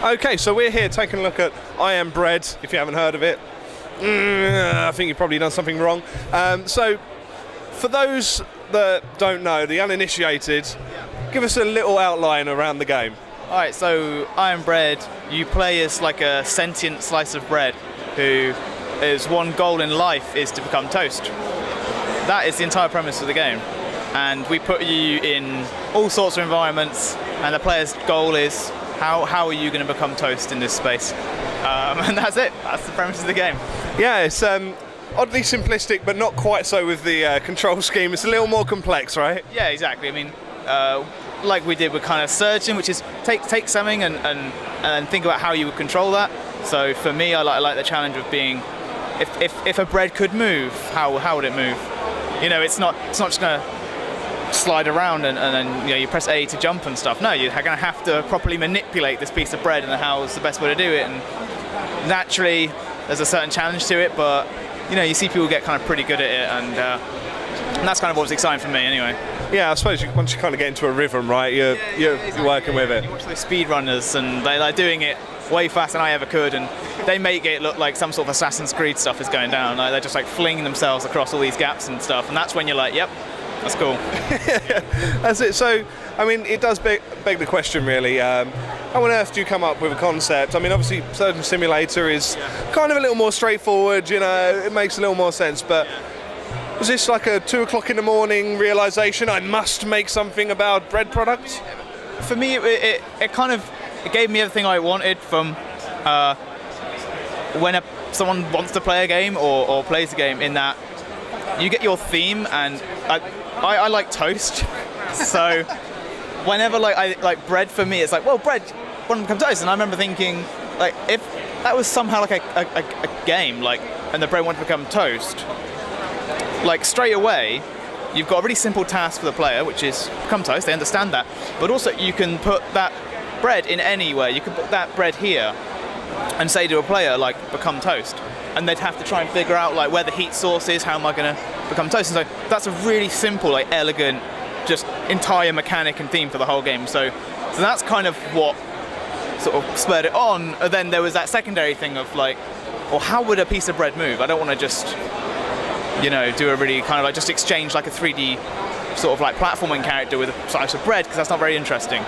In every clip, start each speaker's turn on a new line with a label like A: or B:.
A: Okay, so we're here taking a look at I Am Bread, if you haven't heard of it. I think you've probably done something wrong. So, for those that don't know, the uninitiated, give us a little outline around the game.
B: Alright, so I Am Bread, you play as like a sentient slice of bread who his one goal in life is to become toast. That is the entire premise of the game. And we put you in all sorts of environments, and the player's goal is how are you going to become toast in this space? And that's it. That's the premise of the game.
A: Yeah, it's oddly simplistic, but not quite so with the control scheme. It's a little more complex, right?
B: Yeah, exactly. I mean, like we did with kind of surging, which is take something and think about how you would control that. So for me, I like the challenge of being, if a bread could move, how would it move? You know, it's not just gonna slide around and then you press A to jump and stuff. No, you're gonna have to properly manipulate this piece of bread, and how's the best way to do it. And naturally, there's a certain challenge to it, but you see people get kind of pretty good at it, and that's kind of what was exciting for me anyway.
A: Yeah, I suppose once you kind of get into a rhythm, right, you're working with it.
B: You watch those speedrunners, and they're doing it way faster than I ever could, and they make it look like some sort of Assassin's Creed stuff is going down. Like they're just like flinging themselves across all these gaps and stuff, and that's when you're like, yep, that's cool.
A: That's it. So, I mean, it does beg the question, really. How on earth do you come up with a concept? I mean, obviously, Surgeon Simulator is kind of a little more straightforward, it makes a little more sense, but was this like a 2 o'clock in the morning realization, I must make something about bread products?
B: For me, it gave me everything I wanted from when someone wants to play a game or plays a game, in that you get your theme, and I like toast, so whenever I like bread, for me it's like, well, bread wouldn't become toast. And I remember thinking, like, if that was somehow like a game, like, and the bread wanted to become toast, like straight away you've got a really simple task for the player, which is become toast. They understand that, but also you can put that bread in anywhere. You can put that bread here and say to a player, like, become toast, and they'd have to try and figure out like where the heat source is, how am I going to become toast. And so that's a really simple, like, elegant, just entire mechanic and theme for the whole game. So that's kind of what sort of spurred it on. And then there was that secondary thing of like, well, how would a piece of bread move? I don't want to just do a really kind of like just exchange like a 3D sort of like platforming character with a slice of bread, because that's not very interesting.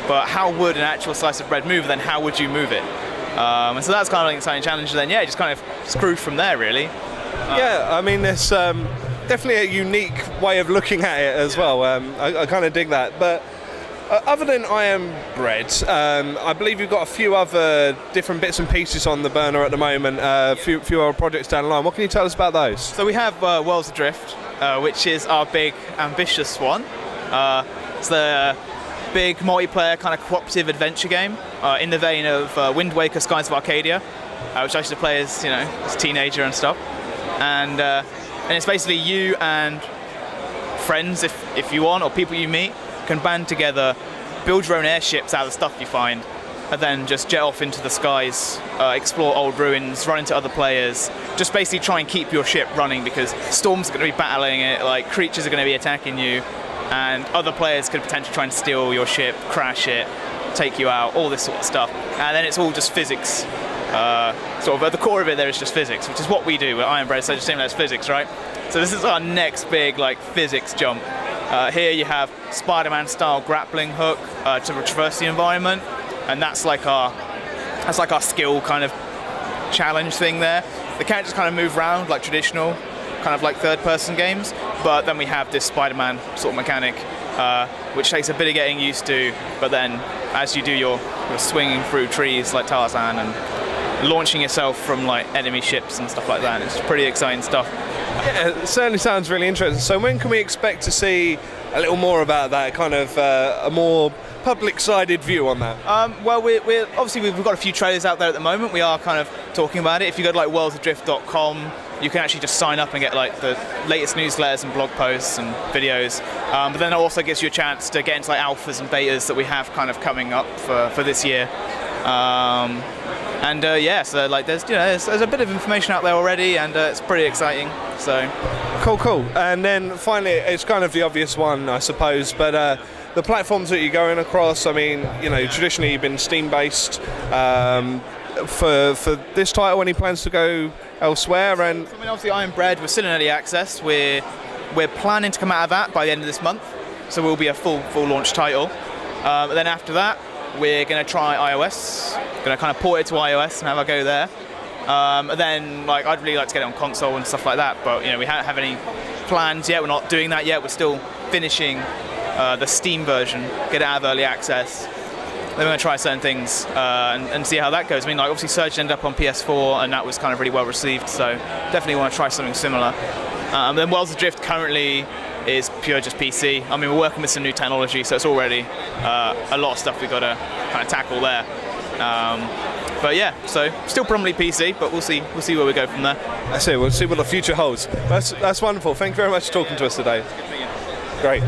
B: But how would an actual slice of bread move? Then how would you move it? And so that's kind of an exciting challenge. And then just kind of screwed from there, really.
A: Yeah, I mean, it's definitely a unique way of looking at it as well. I kind of dig that. But other than I Am Bread, I believe you've got a few other different bits and pieces on the burner at the moment, a few other projects down the line. What can you tell us about those?
B: So we have Worlds Adrift, which is our big, ambitious one. It's the big multiplayer kind of cooperative adventure game in the vein of Wind Waker, Skies of Arcadia, which I used to play as a teenager and stuff. And it's basically you and friends, if you want, or people you meet, can band together, build your own airships out of the stuff you find, and then just jet off into the skies, explore old ruins, run into other players, just basically try and keep your ship running, because storms are going to be battling it, like creatures are going to be attacking you, and other players could potentially try and steal your ship, crash it, take you out, all this sort of stuff. And then it's all just physics. Sort of at the core of it, there is just physics, which is what we do at I Am Bread, so just simulates physics, right? So this is our next big physics jump. Here you have Spider-Man style grappling hook to traverse the environment, and that's like our skill kind of challenge thing there. The characters kind of move around like traditional, kind of like third-person games, but then we have this Spider-Man sort of mechanic, which takes a bit of getting used to. But then, as you do your swinging through trees like Tarzan and launching yourself from like enemy ships and stuff like that, it's pretty exciting stuff.
A: Yeah, it certainly sounds really interesting. So when can we expect to see a little more about that, kind of a more public-sided view on that?
B: Well, we're obviously we've got a few trailers out there at the moment. We are kind of talking about it. If you go to like worldsadrift.com, you can actually just sign up and get like the latest newsletters and blog posts and videos. But then it also gives you a chance to get into like alphas and betas that we have kind of coming up for this year. And yeah, so like there's a bit of information out there already, and it's pretty exciting. So
A: Cool. And then finally, it's kind of the obvious one, I suppose, but the platforms that you're going across. I mean, traditionally you've been Steam-based. For this title, any plans to go elsewhere? And
B: I mean, obviously, Iron Bread, we're still in early access. We're planning to come out of that by the end of this month, so we'll be a full launch title. Then after that, we're going to try iOS. Going to kind of port it to iOS and have a go there. And then, like, I'd really like to get it on console and stuff like that, but we don't have any plans yet. We're not doing that yet. We're still finishing the Steam version, get it out of early access. Then we're going to try certain things and see how that goes. I mean, like, obviously Surge ended up on PS4, and that was kind of really well received, so definitely want to try something similar. Then Worlds Adrift currently is pure just PC. I mean, we're working with some new technology, so it's already a lot of stuff we've got to kind of tackle there. But yeah, so still predominantly PC, but we'll see where we go from there.
A: That's it. We'll see what the future holds. That's wonderful. Thank you very much for talking to us today. Great.